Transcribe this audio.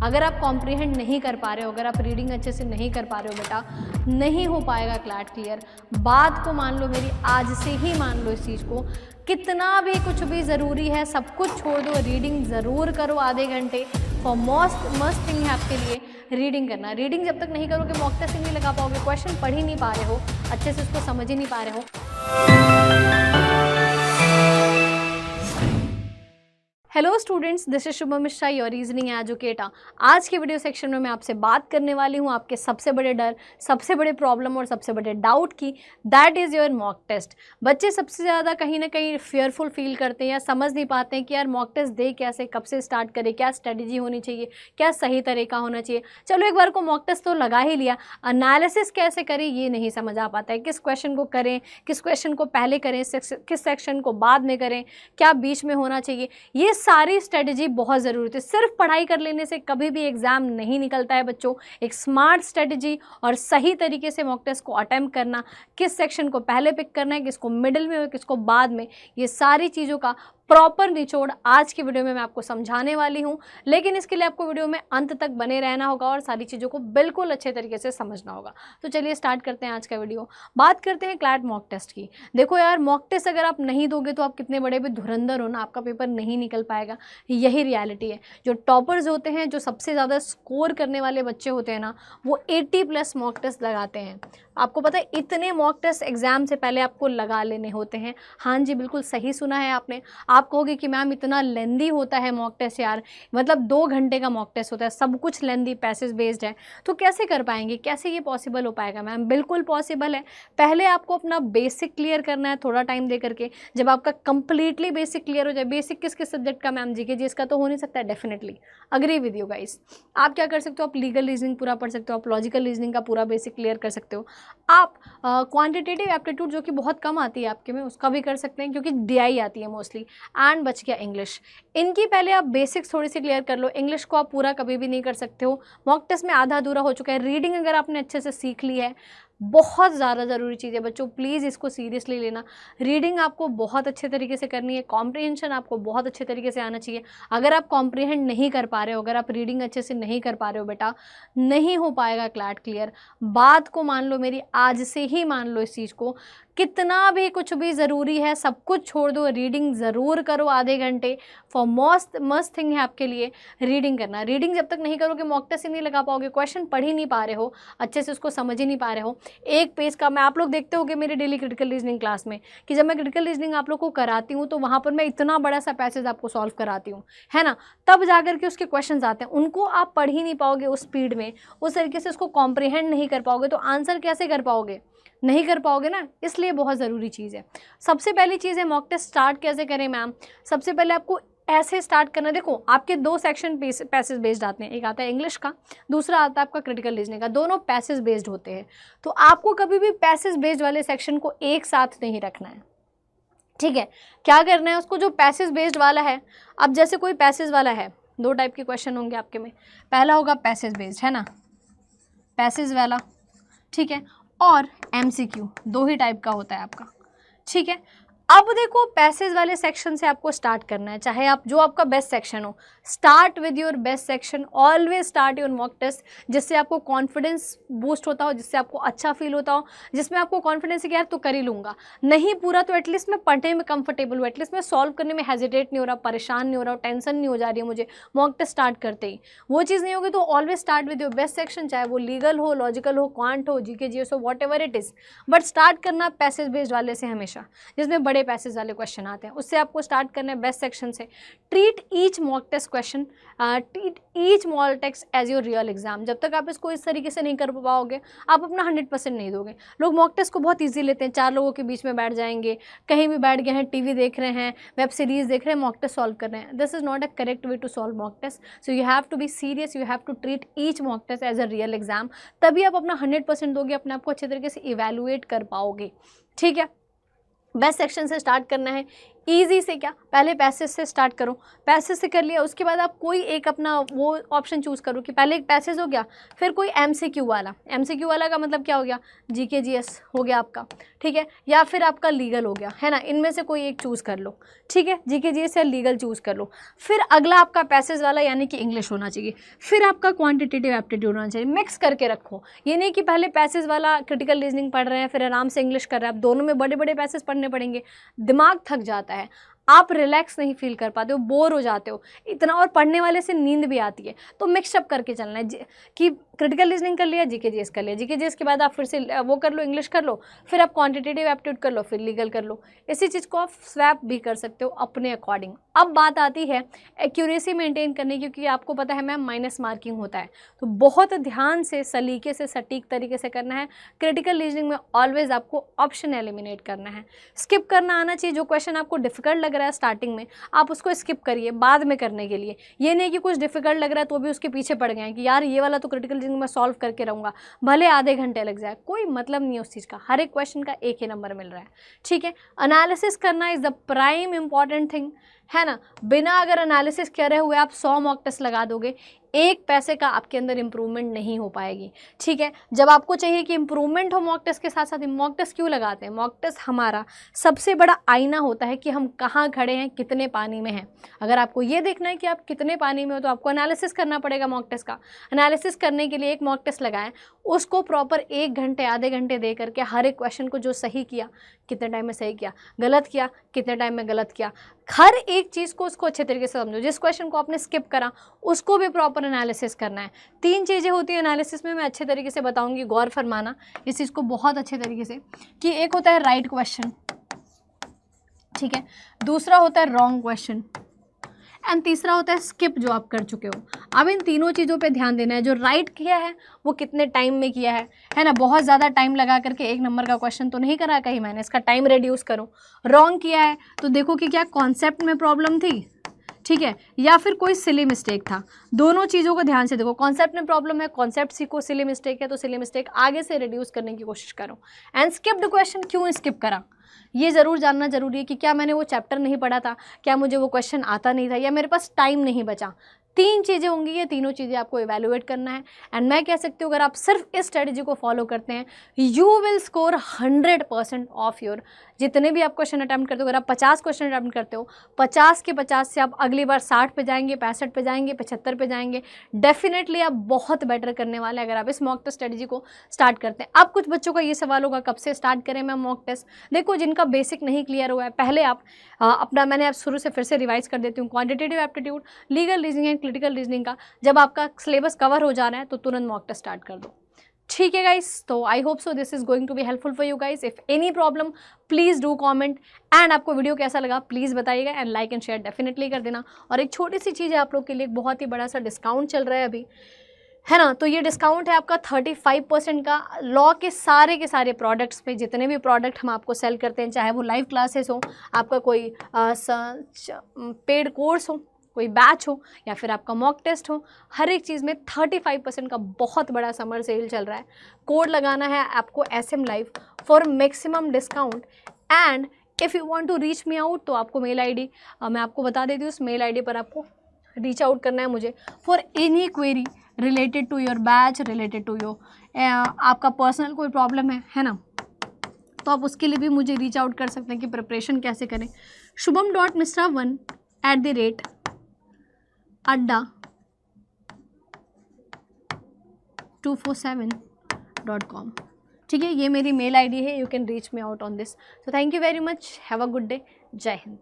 अगर आप कॉम्प्रिहेंड नहीं कर पा रहे हो, अगर आप रीडिंग अच्छे से नहीं कर पा रहे हो बेटा, नहीं हो पाएगा क्लैट क्लियर। बात को मान लो मेरी, आज से ही मान लो इस चीज़ को, कितना भी कुछ भी ज़रूरी है सब कुछ छोड़ दो, रीडिंग ज़रूर करो आधे घंटे। फॉर मस्ट थिंग है आपके लिए रीडिंग करना। रीडिंग जब तक नहीं करोगे मॉक टेस्ट नहीं लगा पाओगे, क्वेश्चन पढ़ ही नहीं पा रहे हो, अच्छे से उसको समझ ही नहीं पा रहे हो। Hello students, this is Shubham Mishra, your reasoning educator. आज के वीडियो सेक्शन में मैं आपसे बात करने वाली हूँ आपके सबसे बड़े डर, सबसे बड़े प्रॉब्लम और सबसे बड़े डाउट की, that is your mock test. बच्चे सबसे ज़्यादा कहीं ना कहीं फेयरफुल फील करते हैं या समझ नहीं पाते हैं कि यार मॉक टेस्ट दे कैसे, कब से स्टार्ट करें, क्या स्ट्रेटजी होनी चाहिए, क्या सही तरीका होना चाहिए। चलो एक बार को मॉक टेस्ट तो लगा ही लिया, एनालिसिस कैसे करें ये नहीं समझ आ पाता है। किस क्वेश्चन को करें, किस क्वेश्चन को पहले करें, किस सेक्शन को बाद में करें, क्या बीच में होना चाहिए, ये सारी स्ट्रेटजी बहुत ज़रूरी है। सिर्फ पढ़ाई कर लेने से कभी भी एग्जाम नहीं निकलता है बच्चों। एक स्मार्ट स्ट्रेटजी और सही तरीके से मॉक टेस्ट को अटेम्प्ट करना, किस सेक्शन को पहले पिक करना है, किसको मिडिल में और किसको बाद में, ये सारी चीज़ों का प्रॉपर निचोड़ आज की वीडियो में मैं आपको समझाने वाली हूँ। लेकिन इसके लिए आपको वीडियो में अंत तक बने रहना होगा और सारी चीज़ों को बिल्कुल अच्छे तरीके से समझना होगा। तो चलिए स्टार्ट करते हैं आज का वीडियो। बात करते हैं क्लैट मॉक टेस्ट की। देखो यार, मॉक टेस्ट अगर आप नहीं दोगे तो आप कितने बड़े भी धुरंधर हो ना, आपका पेपर नहीं निकल पाएगा, यही रियलिटी है। जो टॉपर्स होते हैं, जो सबसे ज़्यादा स्कोर करने वाले बच्चे होते हैं ना, वो 80+ मॉक टेस्ट लगाते हैं। आपको पता है इतने मॉक टेस्ट एग्जाम से पहले आपको लगा लेने होते हैं। हाँ जी, बिल्कुल सही सुना है आपने। आप कहोगे कि मैम इतना लेंदी होता है मॉक टेस्ट यार, मतलब 2 घंटे का मॉक टेस्ट होता है, सब कुछ लेंदी, पैसेज बेस्ड है, तो कैसे कर पाएंगे, कैसे ये पॉसिबल हो पाएगा। मैम बिल्कुल पॉसिबल है। पहले आपको अपना बेसिक क्लियर करना है थोड़ा टाइम दे करके। जब आपका कंप्लीटली बेसिक क्लियर हो जाए, बेसिक किस किस सब्जेक्ट का मैम, जीके जीएस का तो हो नहीं सकता है, definitely agree with you guys. आप क्या कर सकते हो, आप लीगल रीजनिंग पूरा पढ़ सकते हो, आप लॉजिकल रीजनिंग का पूरा बेसिक क्लियर कर सकते हो, आप क्वांटिटेटिव एप्टीट्यूड जो कि बहुत कम आती है आपके में, उसका भी कर सकते हैं क्योंकि डीआई आती है मोस्टली, एंड बच गया इंग्लिश। इनकी पहले आप बेसिक्स थोड़ी सी क्लियर कर लो। इंग्लिश को आप पूरा कभी भी नहीं कर सकते हो, मॉक टेस्ट में आधा अधूरा हो चुका है। रीडिंग अगर आपने अच्छे से सीख ली है, बहुत ज़्यादा ज़रूरी चीज़ है बच्चों, प्लीज़ इसको सीरियसली लेना। रीडिंग आपको बहुत अच्छे तरीके से करनी है, कॉम्प्रिहेंशन आपको बहुत अच्छे तरीके से आना चाहिए। अगर आप कॉम्प्रिहेंड नहीं कर पा रहे हो, अगर आप रीडिंग अच्छे से नहीं कर पा रहे हो बेटा, नहीं हो पाएगा क्लैट क्लियर। बात को मान लो मेरी, आज से ही मान लो इस चीज़ को, कितना भी कुछ भी ज़रूरी है सब कुछ छोड़ दो, रीडिंग ज़रूर करो आधे घंटे। फॉर मस्ट थिंग है आपके लिए रीडिंग करना। रीडिंग जब तक नहीं करोगे मॉक टेस्ट ही नहीं लगा पाओगे, क्वेश्चन पढ़ ही नहीं पा रहे हो, अच्छे से उसको समझ ही नहीं पा रहे हो। एक पेज का, मैं आप लोग देखते होगे मेरे डेली क्रिटिकल रीजनिंग क्लास में कि जब मैं क्रिटिकल रीजनिंग आप लोग को कराती हूँ तो वहाँ पर मैं इतना बड़ा सा पैसेज आपको सॉल्व कराती हूँ, है ना, तब जाकर के उसके क्वेश्चंस आते हैं, उनको आप पढ़ ही नहीं पाओगे उस स्पीड में, उस तरीके से उसको कॉम्प्रिहेंड नहीं कर पाओगे, तो आंसर कैसे कर पाओगे, नहीं कर पाओगे ना। इसलिए बहुत ज़रूरी चीज़ है। सबसे पहली चीज़ है मॉक टेस्ट स्टार्ट कैसे करें मैम। सबसे पहले आपको ऐसे स्टार्ट करना। देखो आपके 2 सेक्शन पैसेज बेस्ड आते हैं, एक आता है इंग्लिश का, दूसरा आता है आपका क्रिटिकल रीजनिंग का, दोनों पैसेज बेस्ड होते हैं। तो आपको कभी भी पैसेज बेस्ड वाले सेक्शन को एक साथ नहीं रखना है, ठीक है। क्या करना है, उसको जो पैसेज बेस्ड वाला है, अब जैसे कोई पैसेज वाला है, 2 टाइप के क्वेश्चन होंगे आपके में। पहला होगा पैसेज बेस्ड, है ना, पैसेज वाला, ठीक है, और एमसीक्यू, 2 ही टाइप का होता है आपका, ठीक है। अब देखो पैसेज वाले सेक्शन से आपको स्टार्ट करना है, चाहे आप जो आपका बेस्ट सेक्शन हो, start with your best section, always start your mock test, जिससे आपको कॉन्फिडेंस बूस्ट होता हो, जिससे आपको अच्छा फील होता हो, जिसमें आपको कॉन्फिडेंस है कि यार तो कर ही लूँगा, नहीं पूरा तो एटलीस्ट मैं पढ़ने में कंफर्टेबल हूँ, एटलीस्ट मैं सॉल्व करने में हेजिटेट नहीं हो रहा, परेशान नहीं हो रहा, टेंशन नहीं हो जा रही है मुझे मॉक टेस्ट स्टार्ट करते ही। वो चीज़ नहीं होगी तो always start with your best section, चाहे वो लीगल हो, लॉजिकल हो, क्वांट हो, जीके जीएस हो, what ever it is, but start करना पैसेज बेस्ड वाले से हमेशा, जिसमें बड़े पैसेज वाले क्वेश्चन आते हैं, उससे आपको स्टार्ट करना है बेस्ट सेक्शन से। Treat each mock test question, treat each mock test as your real exam. जब तक आप इसको इस तरीके से नहीं कर पाओगे, आप अपना 100% नहीं दोगे। लोग मॉक टेस्ट को बहुत ईजी लेते हैं, 4 लोगों के बीच में बैठ जाएंगे, कहीं भी बैठ गए हैं, टीवी देख रहे हैं, वेब सीरीज देख रहे हैं, मॉक टेस्ट सॉल्व कर रहे हैं। This is not a correct way to solve mock test. So you have to be serious, you have to treat each mock test as a real exam, तभी आप अपना 100% दोगे, अपने आप को अच्छे तरीके से इवेलुएट कर पाओगे, ठीक है। बेस्ट सेक्शन से स्टार्ट करना है, ईजी से क्या, पहले पैसेज से स्टार्ट करो, पैसेज से कर लिया, उसके बाद आप कोई एक अपना वो ऑप्शन चूज़ करो कि पहले एक पैसेज हो गया, फिर कोई एमसीक्यू वाला। एमसीक्यू वाला का मतलब क्या हो गया, जीके जीएस हो गया आपका, ठीक है, या फिर आपका लीगल हो गया, है ना, इनमें से कोई एक चूज़ कर लो, ठीक है, जीके जीएस या लीगल चूज़ कर लो। फिर अगला आपका पैसेज वाला यानी कि इंग्लिश होना चाहिए, फिर आपका क्वांटिटेटिव एप्टीट्यूड होना चाहिए। मिक्स करके रखो, ये नहीं कि पहले पैसेज वाला क्रिटिकल रीजनिंग पढ़ रहे हैं फिर आराम से इंग्लिश कर रहे हैं, आप दोनों में बड़े बड़े पैसेज पढ़ने पड़ेंगे, दिमाग थक जाता है, आप रिलैक्स नहीं फील कर पाते हो, बोर हो जाते हो इतना, और पढ़ने वाले से नींद भी आती है। तो मिक्सअप करके चलना है कि क्रिटिकल रीजनिंग कर लिया, जीके जीएस कर लिया, जीके जीएस के बाद आप फिर से वो कर लो, इंग्लिश कर लो, फिर आप क्वांटिटेटिव एप्टीट्यूड कर लो, फिर लीगल कर लो। इसी चीज़ को आप स्वैप भी कर सकते हो अपने अकॉर्डिंग। अब बात आती है एक्यूरेसी मेंटेन करने की, क्योंकि आपको पता है मैम माइनस मार्किंग होता है, तो बहुत ध्यान से सलीके से सटीक तरीके से करना है। क्रिटिकल रीजनिंग में ऑलवेज आपको ऑप्शन एलिमिनेट करना है, स्किप करना आना चाहिए। जो क्वेश्चन आपको डिफिकल्ट लग रहा है स्टार्टिंग में, आप उसको स्किप करिए बाद में करने के लिए। ये नहीं कि कुछ डिफिकल्ट लग रहा है तो भी उसके पीछे पड़ गए हैं कि यार ये वाला तो क्रिटिकल रीजनिंग में सॉल्व करके रहूँगा, भले आधे घंटे लग जाए, कोई मतलब नहीं है उस चीज़ का, हर एक क्वेश्चन का एक ही नंबर मिल रहा है, ठीक है। एनालिसिस करना is the prime important thing, है ना। बिना अगर एनालिसिस करे हुए आप 100 मॉक टेस्ट लगा दोगे, एक पैसे का आपके अंदर इंप्रूवमेंट नहीं हो पाएगी, ठीक है। जब आपको चाहिए कि इंप्रूवमेंट हो मॉक टेस्ट के साथ साथ, मॉक टेस्ट क्यों लगाते हैं, मॉक टेस्ट हमारा सबसे बड़ा आईना होता है कि हम कहाँ खड़े हैं, कितने पानी में हैं। अगर आपको ये देखना है कि आप कितने पानी में हो तो आपको एनालिसिस करना पड़ेगा मॉक टेस्ट का। एनालिसिस करने के लिए एक मॉक टेस्ट लगाएं, उसको प्रॉपर 1 घंटे आधे घंटे दे करके हर एक क्वेश्चन को जो सही किया कितने टाइम में सही किया, गलत किया कितने टाइम में गलत किया, हर एक चीज़ को उसको अच्छे तरीके से समझो। जिस क्वेश्चन को आपने स्किप करा उसको भी प्रॉपर एनालिसिस करना है। 3 चीज़ें होती हैं एनालिसिस में, मैं अच्छे तरीके से बताऊंगी, गौर फरमाना इस चीज़ को बहुत अच्छे तरीके से, कि एक होता है राइट क्वेश्चन, ठीक है, दूसरा होता है रॉन्ग क्वेश्चन, एंड तीसरा होता है स्किप जो आप कर चुके हो। अब इन तीनों चीज़ों पे ध्यान देना है। जो राइट किया है वो कितने टाइम में किया है ना, बहुत ज़्यादा टाइम लगा करके 1 नंबर का क्वेश्चन तो नहीं करा कहीं मैंने, इसका टाइम रिड्यूस करो। रॉन्ग किया है तो देखो कि क्या कॉन्सेप्ट में प्रॉब्लम थी, ठीक है, या फिर कोई सिली मिस्टेक था। दोनों चीज़ों को ध्यान से देखो, कॉन्सेप्ट में प्रॉब्लम है, कॉन्सेप्ट सीखो, सिली मिस्टेक है तो सिली मिस्टेक आगे से रिड्यूस करने की कोशिश करो। एंड स्किप्ड क्वेश्चन क्यों स्किप करा, ये ज़रूर जानना जरूरी है कि क्या मैंने वो चैप्टर नहीं पढ़ा था, क्या मुझे वो क्वेश्चन आता नहीं था, या मेरे पास टाइम नहीं बचा। 3 चीज़ें होंगी, ये तीनों चीज़ें आपको इवैल्यूएट करना है। एंड मैं कह सकती हूँ अगर आप सिर्फ इस स्ट्रेटजी को फॉलो करते हैं, you will score 100% of your जितने भी आप क्वेश्चन अटैम्प्ट करते हो। अगर आप 50 क्वेश्चन अटैम्प्ट करते हो, 50 के 50 से आप अगली बार 60 पे जाएंगे, 65 पे जाएंगे, 75 पे जाएंगे, डेफिनेटली आप बहुत बेटर करने वाले हैं अगर आप इस मॉक टेस्ट स्ट्रेटजी को स्टार्ट करते हैं। अब कुछ बच्चों का ये सवाल होगा कब से स्टार्ट करें मैं मॉक टेस्ट। देखो, जिनका बेसिक नहीं क्लियर हुआ है, पहले आप अपना, मैंने आप शुरू से फिर से रिवाइज कर देती हूँ, quantitative aptitude, legal reasoning and critical reasoning का जब आपका सिलेबस कवर हो जा रहा है तो तुरंत मॉक टेस्ट स्टार्ट कर दो, ठीक है गाइस। तो I hope so this is going to be helpful for you guys. If any problem please do comment, and आपको वीडियो कैसा लगा प्लीज़ बताइएगा, and like and share definitely कर देना। और एक छोटी सी चीज़ है आप लोग के लिए, एक बहुत ही बड़ा सा डिस्काउंट चल रहा है अभी, है ना। तो ये डिस्काउंट है आपका 35% का लॉ के सारे प्रोडक्ट्स पे। जितने भी प्रोडक्ट हम आपको सेल करते हैं, चाहे वो लाइव क्लासेस हो, आपका कोई पेड कोर्स हो, कोई बैच हो, या फिर आपका मॉक टेस्ट हो, हर एक चीज़ में 35% का बहुत बड़ा समर सेल चल रहा है। कोड लगाना है आपको SM live for maximum discount. And if you want to reach me out तो आपको मेल ID मैं आपको बता देती हूँ, उस मेल ID पर आपको रीच आउट करना है मुझे for any query related to your batch, related to your आपका पर्सनल कोई प्रॉब्लम है ना, तो आप उसके लिए भी मुझे रीच आउट कर सकते हैं कि प्रिपरेशन कैसे करें। shubham.misra1@247.com, ठीक है, ये मेरी मेल ID है। You can reach me out on this. So thank you very much, have a good day, जय हिंद।